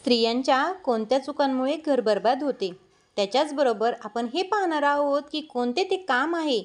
स्त्रियांच्या कोणत्या चुकांमुळे घर बरबाद होते. त्याच्याचबरोबर आपण हे पाहणार आहोत की कोणते ते काम आहे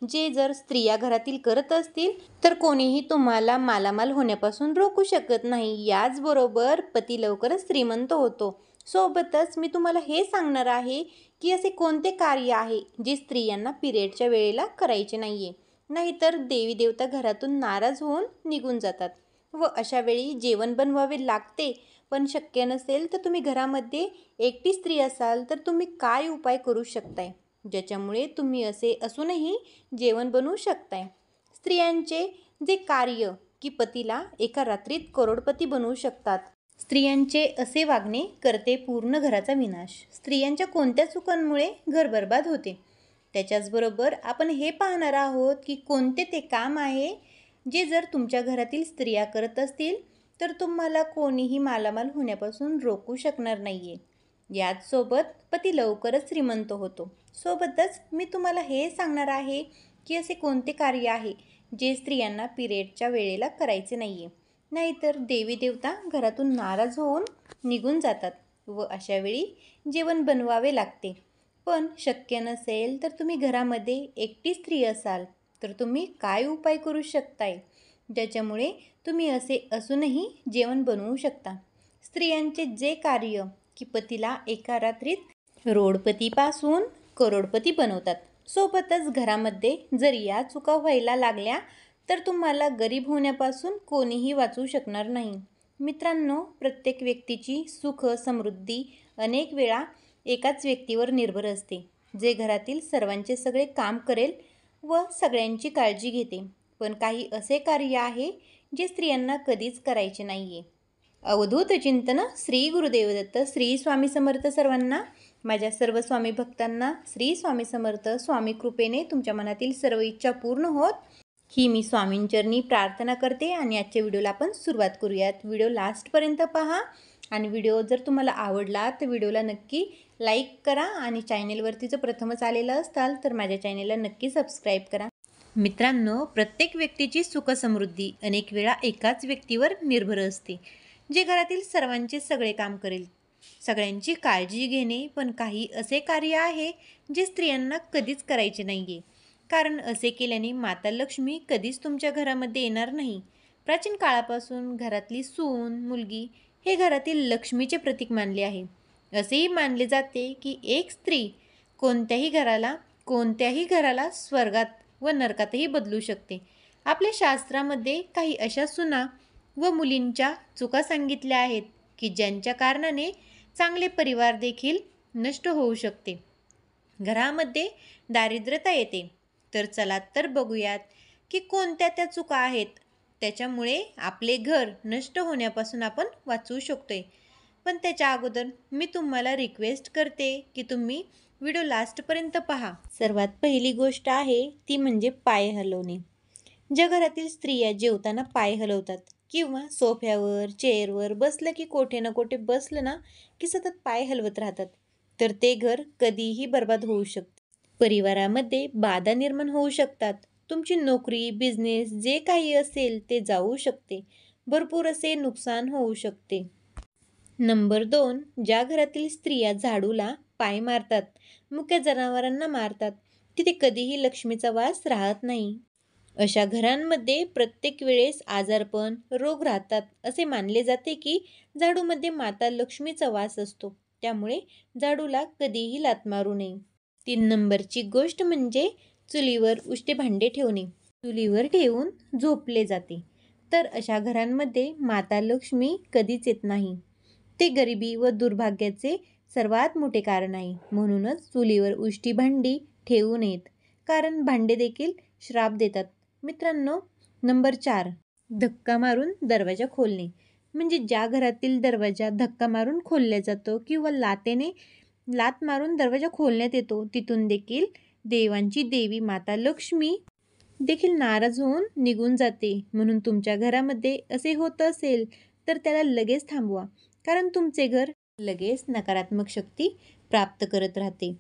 जे जर स्त्रिया घरातील करत असतील तर कोणीही तुम्हाला मालामाल होण्यापासून रोखू शकत नाही. याचबरोबर पती लवकरच श्रीमंत होतो. सोबतच मी तुम्हाला हे सांगणार आहे की असे कोणते कार्य आहे जे स्त्रियांना पिरियडच्या वेळेला करायचे नाहीये, नाहीतर देवी देवता घरातून नाराज होऊन निघून जातात व अशा वेळी जेवण बनवावे लागते. पण शक्य नसेल तर तुम्ही घरामध्ये एकटी स्त्री असाल तर तुम्ही काय उपाय करू शकताय ज्याच्यामुळे तुम्ही असे असूनही जेवण बनवू शकताय. स्त्रियांचे जे कार्य की पतीला एका रात्रीत करोडपती बनवू शकतात. स्त्रियांचे असे वागणे करते पूर्ण घराचा विनाश. स्त्रियांच्या कोणत्या चुकांमुळे घर बरबाद होते. त्याच्याचबरोबर आपण हे पाहणार आहोत की कोणते ते काम आहे जे जर तुमच्या घरातील स्त्रिया करत असतील तर तुम्हाला कोणीही मालामाल होण्यापासून रोखू शकणार नाहीये. याचसोबत पती लवकरच श्रीमंत होतो. सोबतच मी तुम्हाला हे सांगणार आहे की असे कोणते कार्य आहे जे स्त्रियांना पिरियडच्या वेळेला करायचे नाहीये, नाहीतर देवी देवता घरातून नाराज होऊन निघून जातात व अशा वेळी जेवण बनवावे लागते. पण शक्य नसेल तर तुम्ही घरामध्ये एकटी स्त्री असाल तर तुम्ही काय उपाय करू शकताय ज्याच्यामुळे तुम्ही असे असूनही जेवण बनवू शकता. स्त्रियांचे जे कार्य की पतीला एका रात्रीत रोडपतीपासून करोडपती बनवतात. सोबतच घरामध्ये जर या चुका व्हायला लागल्या तर तुम्हाला गरीब होण्यापासून कोणीही वाचवू शकणार नाही. मित्रांनो, प्रत्येक व्यक्तीची सुख समृद्धी अनेक वेळा एकाच व्यक्तीवर निर्भर असते, जे घरातील सर्वांचे सगळे काम करेल व सगळ्यांची काळजी घेते. पण काही असे कार्य आहे जे स्त्रियांना कधीच करायचे नाहीये. अवधूत चिंतन श्री गुरुदेव दत्त. श्री स्वामी समर्थ सर्वांना. माझ्या सर्व स्वामी भक्तांना श्री स्वामी समर्थ. स्वामी कृपेने तुमच्या मनातील सर्व इच्छा पूर्ण होत ही मी स्वामींचरणी प्रार्थना करते. आणि आजच्या व्हिडिओला आपण सुरुवात करूयात. व्हिडिओ लास्टपर्यंत पहा आणि व्हिडिओ जर तुम्हाला आवडला तर व्हिडिओला नक्की लाईक करा आणि चॅनेलवरती जर प्रथमच आलेलं असाल तर माझ्या चॅनेलला नक्की सबस्क्राईब करा. मित्रांनो, प्रत्येक व्यक्तीची सुखसमृद्धी अनेक वेळा एकाच व्यक्तीवर निर्भर असते, जे घरातील सर्वांचे सगळे काम करेल, सगळ्यांची काळजी घेणे. पण काही असे कार्य आहे जे स्त्रियांना कधीच करायचे नाहीये, कारण असे केल्याने माता लक्ष्मी कधीच तुमच्या घरामध्ये येणार नाही. प्राचीन काळापासून घरातली सून मुलगी हे घरातील लक्ष्मीचे प्रतीक मानले आहे. असेही मानले जाते की एक स्त्री कोणत्याही घराला स्वर्गात व नरकातही बदलू शकते. आपल्या शास्त्रामध्ये काही अशा सुना व मुलींच्या चुका सांगितल्या आहेत की ज्यांच्या कारणाने चांगले परिवार देखील नष्ट होऊ शकते, घरामध्ये दारिद्र्यता येते. तर चला तर बघूयात की कोणत्या त्या चुका आहेत त्याच्यामुळे आपले घर नष्ट होण्यापासून आपण वाचवू शकतोय. पण त्याच्या अगोदर मी तुम्हाला रिक्वेस्ट करते की तुम्ही व्हिडिओ लास्टपर्यंत पहा. सर्वात पहिली गोष्ट आहे ती म्हणजे पाय हलवणे. ज्या घरातील स्त्रिया जेवताना पाय हलवतात किंवा सोफ्यावर चेअरवर बसलं की कोठे ना कोठे बसलं ना की सतत पाय हलवत राहतात, तर ते घर कधीही बर्बाद होऊ शकते. परिवारामध्ये बाधा निर्माण होऊ शकतात. तुमची नोकरी बिझनेस जे काही असेल ते जाऊ शकते. भरपूर असे नुकसान होऊ शकते. नंबर 2, ज्या घरातील स्त्रिया झाडूला पाय मारतात, मुक्या जनावरांना मारतात, तिथे कधीही लक्ष्मीचा वास राहत नाही. अशा घरांमध्ये प्रत्येक वेळेस आजारपण रोग राहतात. असे मानले जाते की झाडूमध्ये माता लक्ष्मीचा वास असतो, त्यामुळे झाडूला कधीही लाथ मारू नये. 3 नंबरची गोष्ट म्हणजे चुलीवर उष्टे भांडे ठेवणे. चुलीवर ठेवून झोपले जाते तर अशा घरांमध्ये माता लक्ष्मी कधीच येत नाही. ते गरिबी व दुर्भाग्याचे सर्वात मोठे कारण आहे. म्हणूनच चुलीवर उष्टी भांडी ठेवू नयेत, कारण भांडे देखील श्राप देतात. मित्रांनो, नंबर 4, धक्का मारून दरवाजा खोलणे. म्हणजे ज्या घरातील दरवाजा धक्का मारून खोलला जातो किंवा लात मारून दरवाजा खोलण्यात येतो, तिथून देखील देवांची देवी माता लक्ष्मी देखील नाराज होऊन निघून जाते. म्हणून तुमच्या घरामध्ये असे होत असेल तर त्याला लगेच थांबवा, कारण तुमचे घर लगेच नकारात्मक शक्ती प्राप्त करत राहते.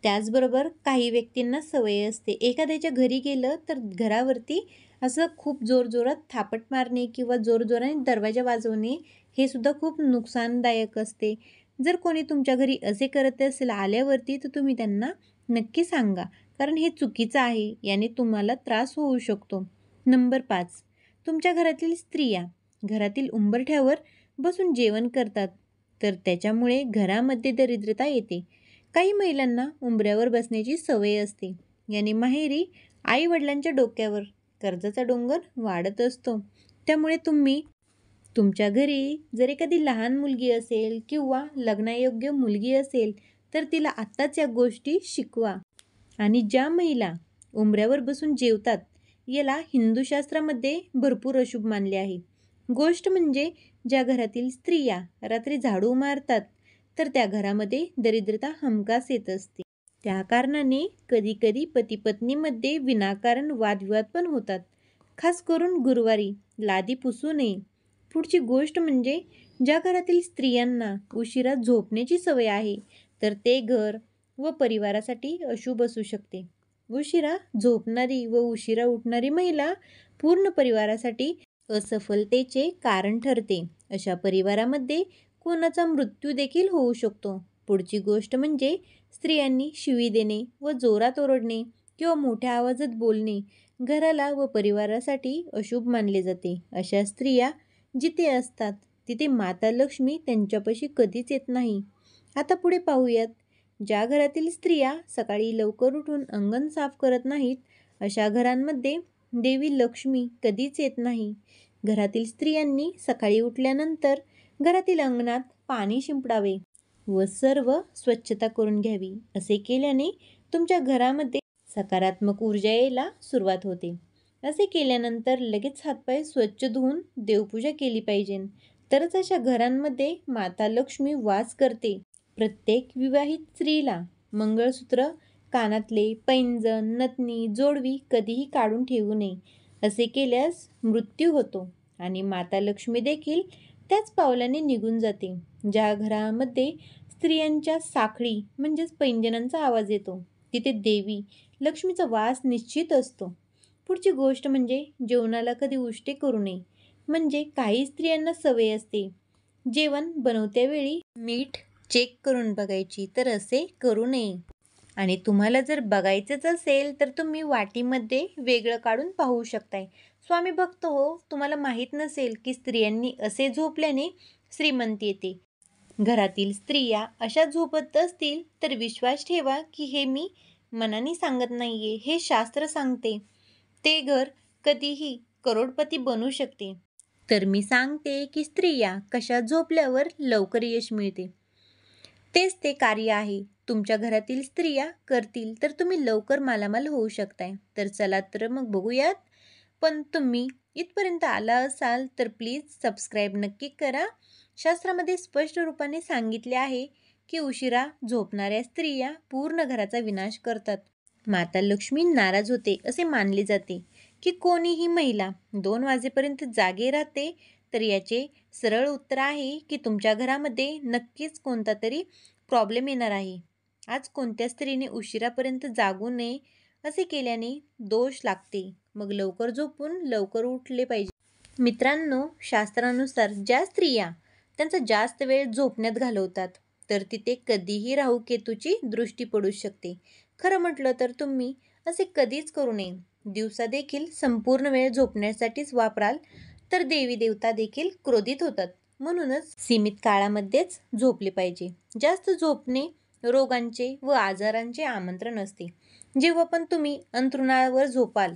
त्याचबरोबर काही व्यक्तींना सवय असते, एखाद्याच्या घरी गेलं तर घरावरती असं खूप जोरजोरात थापट मारणे किंवा जोरजोराने दरवाजा वाजवणे हे सुद्धा खूप नुकसानदायक असते. जर कोणी तुमच्या घरी असे करत असेल आल्यावरती, तर तुम्ही त्यांना नक्की सांगा, कारण हे चुकीचं आहे. याने तुम्हाला त्रास होऊ शकतो. नंबर 5, तुमच्या घरातील स्त्रिया घरातील उंबरठ्यावर बसून जेवण करतात, तर त्याच्यामुळे घरामध्ये दरिद्रता येते. काही महिलांना उंबऱ्यावर बसण्याची सवय असते. याने माहेरी आई वडिलांच्या डोक्यावर कर्जाचा डोंगर वाढत असतो. त्यामुळे तुम्ही तुमच्या घरी जर एखादी लहान मुलगी असेल किंवा लग्नायोग्य मुलगी असेल, तर तिला आत्ताच या गोष्टी शिकवा. आणि ज्या महिला उंबऱ्यावर बसून जेवतात, याला हिंदू शास्त्रामध्ये भरपूर अशुभ मानले आहे. गोष्ट म्हणजे ज्या घरातील स्त्रिया रात्री झाडू मारतात, तर त्या घरामध्ये दरिद्रता हमखास येत असते. त्या कारणाने कधीकधी पती पत्नीमध्ये विनाकारण वादविवाद पण होतात. खास करून गुरुवारी लादी पुसू नये. पुढची गोष्ट म्हणजे ज्या घरातील स्त्रियांना उशिरा झोपण्याची सवय आहे, तर ते घर व परिवारासाठी अशुभ असू शकते. उशिरा झोपणारी व उशिरा उठणारी महिला पूर्ण परिवारासाठी असफलतेचे कारण ठरते. अशा परिवारामध्ये कोणाचा मृत्यू देखील होऊ शकतो. पुढची गोष्ट म्हणजे स्त्रियांनी शिवी देणे व जोरात ओरडणे किंवा मोठ्या आवाजात बोलणे घराला व परिवारासाठी अशुभ मानले जाते. अशा स्त्रिया जिथे असतात तिथे माता लक्ष्मी त्यांच्यापाशी कधीच येत नाही. आता पुढे पाहूयात. ज्या घरातील स्त्रिया सकाळी लवकर उठून अंगण साफ करत नाहीत, अशा घरांमध्ये देवी लक्ष्मी कधीच येत नाही. घरातील स्त्रियांनी सकाळी उठल्यानंतर घरातील अंगणात पाणी शिंपडावे व सर्व स्वच्छता करून घ्यावी. असे केल्याने तुमच्या घरामध्ये सकारात्मक ऊर्जा यायला सुरुवात होते. असे केल्यानंतर लगेच हातपाय स्वच्छ धुवून देवपूजा केली पाहिजे. तरच अशा घरांमध्ये माता लक्ष्मी वास करते. प्रत्येक विवाहित स्त्रीला मंगळसूत्र, कानातले, पैंजण, नथनी, जोडवी कधीही काढून ठेवू नये. असे केल्यास मृत्यू होतो आणि माता लक्ष्मी देखील त्याच पावलाने निघून जाते. ज्या घरामध्ये स्त्रियांच्या साखळी म्हणजेच पैंजणांचा आवाज येतो, तिथे देवी लक्ष्मीचा वास निश्चित असतो. पुढची गोष्ट म्हणजे जेवणाला कधी उष्टे करू नये. म्हणजे काही स्त्रियांना सवय असते जेवण बनवत्यावेळी मीठ चेक करून बघायची, तर असे करू नये. आणि तुम्हाला जर बघायचंच असेल तर तुम्ही वाटीमध्ये वेगळं काढून पाहू शकताय. स्वामी भक्त हो, तुम्हाला माहीत नसेल की स्त्रियांनी असे झोपल्याने श्रीमंती येते. घरातील स्त्रिया अशा झोपत असतील तर विश्वास ठेवा की हे मी मनाने सांगत नाहीये, हे शास्त्र सांगते. ते घर कधीही करोडपती बनू शकते. तर मी सांगते की स्त्रिया कशा झोपल्यावर लवकर यश मिळते. तेच ते कार्य आहे. तुमच्या घरातील स्त्रिया करतील तर तुम्ही लवकर मालामाल होऊ शकताय. तर चला तर मग बघूयात. पण तुम्ही इथपर्यंत आला असाल तर प्लीज सबस्क्राईब नक्की करा. शास्त्रामध्ये स्पष्ट रूपाने सांगितले आहे की उशिरा झोपणाऱ्या स्त्रिया पूर्ण घराचा विनाश करतात. माता लक्ष्मी नाराज होते असे मानले जाते की कोणीही महिला 2 वाजेपर्यंत जागे राहते, तर याचे सरळ उत्तर आहे की तुमच्या घरामध्ये नक्कीच कोणता तरी प्रॉब्लेम येणार आहे. आज कोणत्या स्त्रीने उशिरापर्यंत जागू नये. असे केल्याने दोष लागते. मग लवकर झोपून लवकर उठले पाहिजे. मित्रांनो, शास्त्रानुसार ज्या स्त्रिया त्यांचा जास्त वेळ झोपण्यात घालवतात, तर तिथे कधीही राहू केतूची दृष्टी पडू शकते. खरं म्हटलं तर तुम्ही असे कधीच करू नये. दिवसा देखील संपूर्ण वेळ झोपण्यासाठीच वापराल तर देवी देवता देखील क्रोधित होतात. म्हणूनच सीमित काळामध्येच झोपले पाहिजे. जास्त झोपणे रोगांचे व आजारांचे आमंत्रण असते. जेव्हा पण तुम्ही अंथरुणावर झोपाल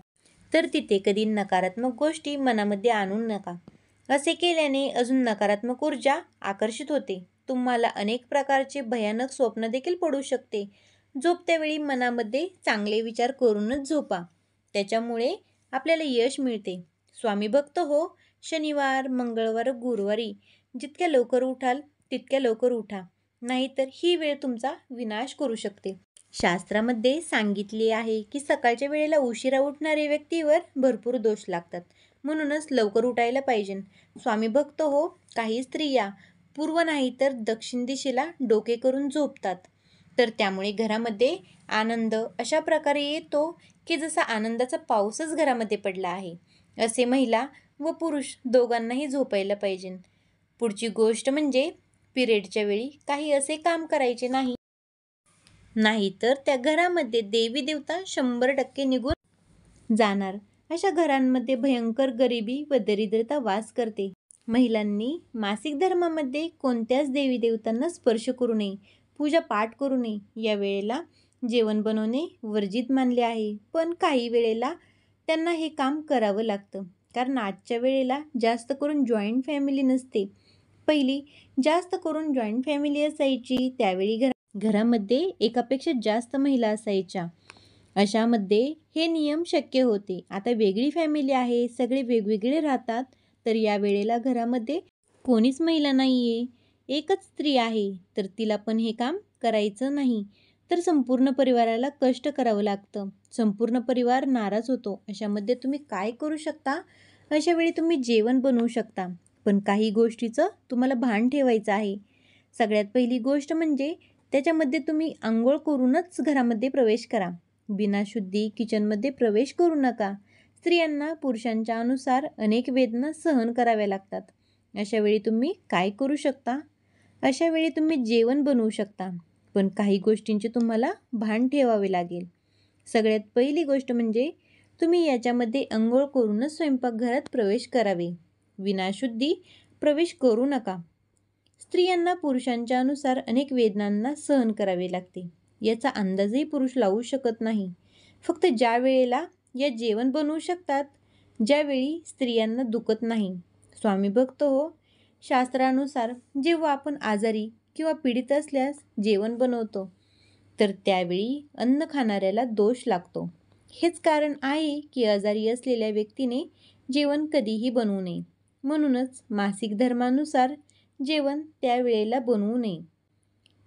तर तिथे कधी नकारात्मक गोष्टी मनामध्ये आणू नका. असे केल्याने अजून नकारात्मक ऊर्जा आकर्षित होते. तुम्हाला अनेक प्रकारचे भयानक स्वप्न देखील पडू शकते. झोपत्यावेळी मनामध्ये चांगले विचार करूनच झोपा. त्याच्यामुळे आपल्याला यश मिळते. स्वामी भक्त हो, शनिवार, मंगळवार, गुरुवारी जितक्या लवकर उठाल तितक्या लवकर उठा, नाहीतर ही वेळ तुमचा विनाश करू शकते. शास्त्रामध्ये सांगितले आहे की सकाळच्या वेळेला उशिरा उठणाऱ्या व्यक्तीवर भरपूर दोष लागतात. म्हणूनच लवकर उठायला पाहिजे. स्वामी भक्त हो, काही स्त्रिया पूर्व नाही तर दक्षिण दिशेला डोके करून झोपतात, तर त्यामुळे घरामध्ये आनंद अशा प्रकारे येतो की जसा आनंदाचा पाऊसच घरामध्ये पडला आहे. असे महिला व पुरुष दोघांनाही झोपायला पाहिजे. पुढची गोष्ट म्हणजे पिरियडच्या वेळी काही असे काम करायचे नाही, नाहीतर त्या घरामध्ये देवी देवता 100% निघून जाणार. अशा घरांमध्ये भयंकर गरिबी व दरिद्रता वास करते. महिलांनी मासिक धर्मामध्ये कोणत्याच देवी देवतांना स्पर्श करू नये, पूजा पाठ करू नये. या वेळेला जेवण बनवणे वर्जित मानले आहे, पण काही वेळेला त्यांना हे काम करावं लागतं, कारण आजच्या वेळेला जास्त करून जॉईंट फॅमिली नसते. पहिली जास्त करून जॉईंट फॅमिली असायची, त्यावेळी घरामध्ये एकापेक्षा जास्त महिला असायच्या. अशामध्ये हे नियम शक्य होते. आता वेगळी फॅमिली आहे, सगळे वेगवेगळे राहतात, तर या वेळेला घरामध्ये कोणीच महिला नाही आहे, एकच स्त्री आहे, तर तिला पण हे काम करायचं नाही, तर संपूर्ण परिवाराला कष्ट करावं लागतं. संपूर्ण परिवार नाराज होतो. अशामध्ये तुम्ही काय करू शकता? अशावेळी तुम्ही जेवण बनवू शकता, पण काही गोष्टीचं तुम्हाला भान ठेवायचं आहे. सगळ्यात पहिली गोष्ट म्हणजे त्याच्यामध्ये तुम्ही आंघोळ करूनच घरामध्ये प्रवेश करा. बिनाशुद्धी किचनमध्ये प्रवेश करू नका. स्त्रियांना पुरुषांच्या अनुसार अनेक वेदना सहन कराव्या लागतात. अशावेळी तुम्ही काय करू शकता? अशावेळी तुम्ही जेवण बनवू शकता, पण काही गोष्टींचे तुम्हाला भान ठेवावे लागेल. सगळ्यात पहिली गोष्ट म्हणजे तुम्ही याच्यामध्ये अंघोळ करूनच स्वयंपाकघरात प्रवेश करावे. विनाशुद्धी प्रवेश करू नका. स्त्रियांना पुरुषांच्या अनुसार अनेक वेदनांना सहन करावे लागते. याचा अंदाजही पुरुष लावू शकत नाही. फक्त ज्या वेळेला या जेवण बनवू शकतात, ज्यावेळी स्त्रियांना दुखत नाही. स्वामी भक्त हो, शास्त्रानुसार जेव्हा आपण आजारी किंवा पीडित असल्यास जेवण बनवतो, तर त्यावेळी अन्न खाणाऱ्याला दोष लागतो. हेच कारण आहे की आजारी असलेल्या व्यक्तीने जेवण कधीही बनवू नये. म्हणूनच मासिक धर्मानुसार जेवण त्यावेळेला बनवू नये.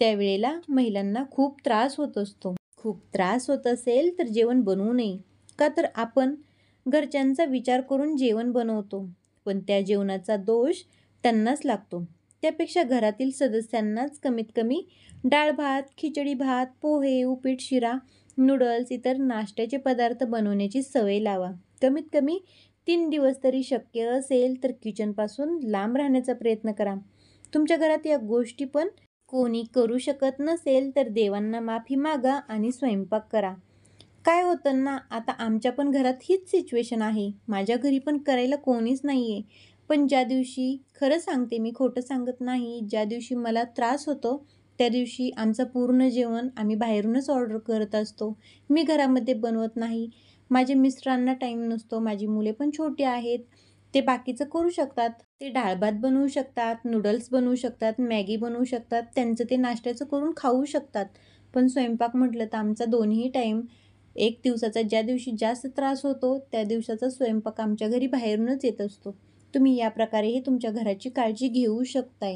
त्यावेळेला महिलांना खूप त्रास होत असतो. खूप त्रास होत असेल तर जेवण बनवू नये. का तर आपण घरच्यांचा विचार करून जेवण बनवतो, पण त्या जेवणाचा दोष त्यांनाच लागतो. त्यापेक्षा घरातील सदस्यांनाच कमीत कमी डाळ भात, खिचडी भात, पोहे, उपीट, शिरा, नूडल्स, इतर नाश्त्याचे पदार्थ बनवण्याची सवय लावा. कमीत कमी 3 दिवस तरी शक्य असेल तर किचनपासून लांब राहण्याचा प्रयत्न करा. तुमच्या घरात या गोष्टी पण कोणी करू शकत नसेल तर देवांना माफी मागा आणि स्वयंपाक करा. काय होतं ना, आता आमच्या पण घरात हीच सिच्युएशन आहे. माझ्या घरी पण करायला कोणीच नाही आहे. पण ज्या दिवशी, खरं सांगते मी, खोटं सांगत नाही, ज्या दिवशी मला त्रास होतो त्या दिवशी आमचं पूर्ण जेवण आम्ही बाहेरूनच ऑर्डर करत असतो. मी घरामध्ये बनवत नाही. माझे मिस्टरांना टाईम नसतो, माझी मुले पण छोटी आहेत, ते बाकीचं करू शकतात. ते डाळ भात बनवू शकतात, नूडल्स बनवू शकतात, मॅगी बनवू शकतात, त्यांचं ते नाश्त्याचं करून खाऊ शकतात. पण स्वयंपाक म्हटलं तर आमचा दोन्ही टाईम, एक दिवसाचा ज्या दिवशी जास्त त्रास होतो त्या दिवसाचा स्वयंपाक आमच्या घरी बाहेरूनच येत असतो. तुम्ही या प्रकारेही तुमच्या घराची काळजी घेऊ शकताय.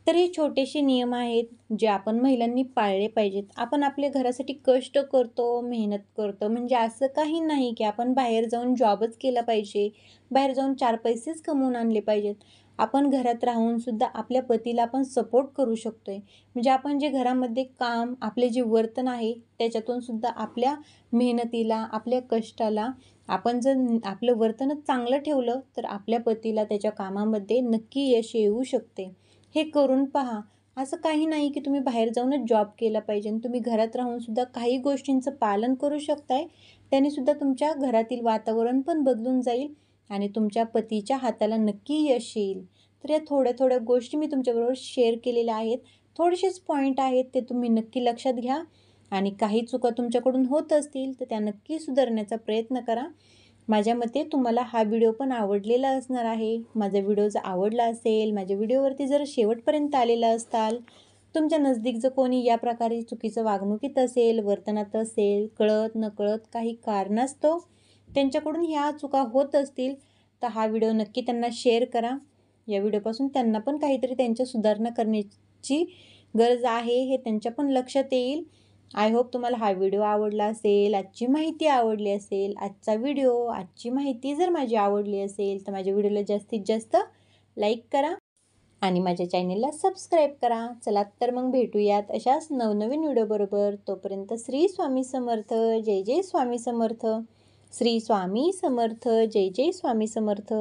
तर हे छोटेसे नियम आहेत जे आपण महिलांनी पाळले पाहिजेत. आपण आपल्या घरासाठी कष्ट करतो, मेहनत करतो, म्हणजे असं काही नाही की आपण बाहेर जाऊन जॉबच केला पाहिजे, बाहेर जाऊन 4 पैसेच कमवून आणले पाहिजेत. आपण घरात राहून सुद्धा आपल्या पतीला आपण सपोर्ट करू शकतोय. म्हणजे आपण जे घरामध्ये काम, आपले जे वर्तन आहे त्याच्यातून सुद्धा आपल्या मेहनतीला, आपल्या कष्टाला आपण जर आपलं वर्तनच चांगलं ठेवलं तर आपल्या पतीला त्याच्या कामामध्ये नक्की यश येऊ शकते. हे करून पहा. असं काही नाही की तुम्ही बाहेर जाऊनच जॉब केला पाहिजे. तुम्ही घरात राहून सुद्धा काही गोष्टींचं पालन करू शकताय. त्याने सुद्धा तुमच्या घरातील वातावरण पण बदलून जाईल आणि तुमच्या पतीच्या हाताला नक्की यश येईल. तर या थोड्या थोड्या गोष्टी मी तुमच्याबरोबर शेअर केलेल्या आहेत. थोडेसेच पॉईंट आहेत, ते तुम्ही नक्की लक्षात घ्या आणि काही चुका तुमच्याकडून होत असतील तर त्या नक्की सुधारण्याचा प्रयत्न करा. माझ्या मते तुम्हाला हा व्हिडिओ पण आवडलेला असणार आहे. माझा व्हिडिओ जर आवडला असेल, माझ्या व्हिडिओवरती जर शेवटपर्यंत आलेला असाल, तुमच्या नजदीक जर कोणी या प्रकारे चुकीचं वागणुकीत असेल, वर्तनात असेल, कळत नकळत काही कारणास्तव त्यांच्याकडून ह्या चुका होत असतील, तर हा व्हिडिओ नक्की त्यांना शेअर करा. या व्हिडिओपासून त्यांना पण काहीतरी त्यांच्या सुधारणा करण्याची गरज आहे हे त्यांच्या पण लक्षात येईल. आय होप तुम्हाला हा व्हिडिओ आवडला असेल, आजची माहिती आवडली असेल. आजचा व्हिडिओ, आजची माहिती जर माझी आवडली असेल तर माझ्या व्हिडिओला जास्तीत जास्त लाईक करा आणि माझ्या चॅनेलला सबस्क्राईब करा. चला तर मग भेटूयात अशाच नवनवीन व्हिडिओ बरोबर. तोपर्यंत श्री स्वामी समर्थ. जय जय स्वामी समर्थ. श्री स्वामी समर्थ. जय जय स्वामी समर्थ.